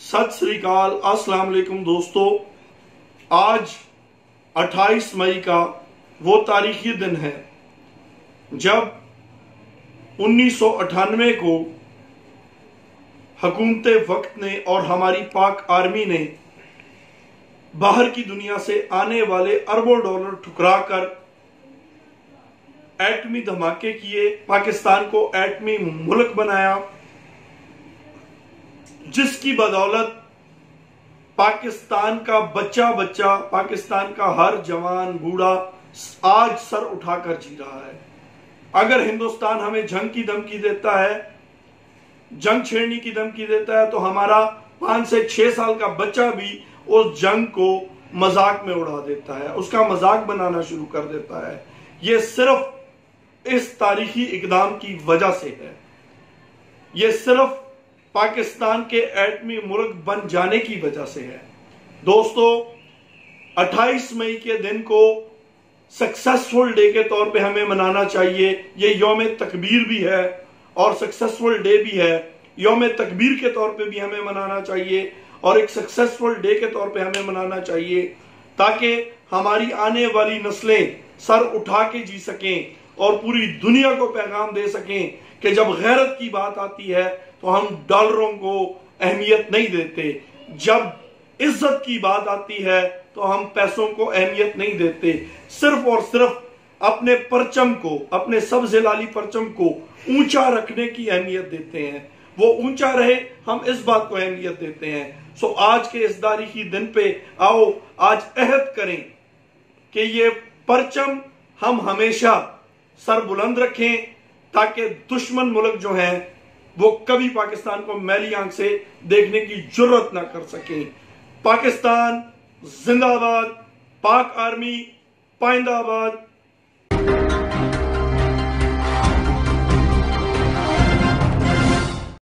सत श्री अकाल, अस्सलाम वालेकुम दोस्तों। आज 28 मई का वो तारीखी दिन है जब 1998 को हुकूमत वक्त ने और हमारी पाक आर्मी ने बाहर की दुनिया से आने वाले अरबों डॉलर ठुकराकर एटमी धमाके किए, पाकिस्तान को एटमी मुल्क बनाया, जिसकी बदौलत पाकिस्तान का बच्चा बच्चा, पाकिस्तान का हर जवान बूढ़ा आज सर उठाकर जी रहा है। अगर हिंदुस्तान हमें जंग की धमकी देता है, जंग छेड़ने की धमकी देता है, तो हमारा 5 से 6 साल का बच्चा भी उस जंग को मजाक में उड़ा देता है, उसका मजाक बनाना शुरू कर देता है। यह सिर्फ इस तारीखी इकदाम की वजह से है, यह सिर्फ पाकिस्तान के एटमी मुल्क बन जाने की वजह से है। दोस्तों, 28 मई के दिन को सक्सेसफुल डे के तौर पे हमें मनाना चाहिए। ये यौम तकबीर भी है और सक्सेसफुल डे भी है। यौम तकबीर के तौर पे भी हमें मनाना चाहिए और एक सक्सेसफुल डे के तौर पे हमें मनाना चाहिए, ताकि हमारी आने वाली नस्लें सर उठा के जी सकें और पूरी दुनिया को पैगाम दे सकें कि जब गैरत की बात आती है तो हम डॉलरों को अहमियत नहीं देते, जब इज्जत की बात आती है तो हम पैसों को अहमियत नहीं देते। सिर्फ और सिर्फ अपने परचम को, अपने सबसे लाली परचम को ऊंचा रखने की अहमियत देते हैं। वो ऊंचा रहे, हम इस बात को अहमियत देते हैं। सो आज के इस तारीखी दिन पे आओ आज अहद करें कि ये परचम हम हमेशा सर बुलंद रखें, ताकि दुश्मन मुल्क जो हैं वो कभी पाकिस्तान को मैली आंख से देखने की जुर्रत ना कर सकें। पाकिस्तान जिंदाबाद, पाक आर्मी पाइंदाबाद।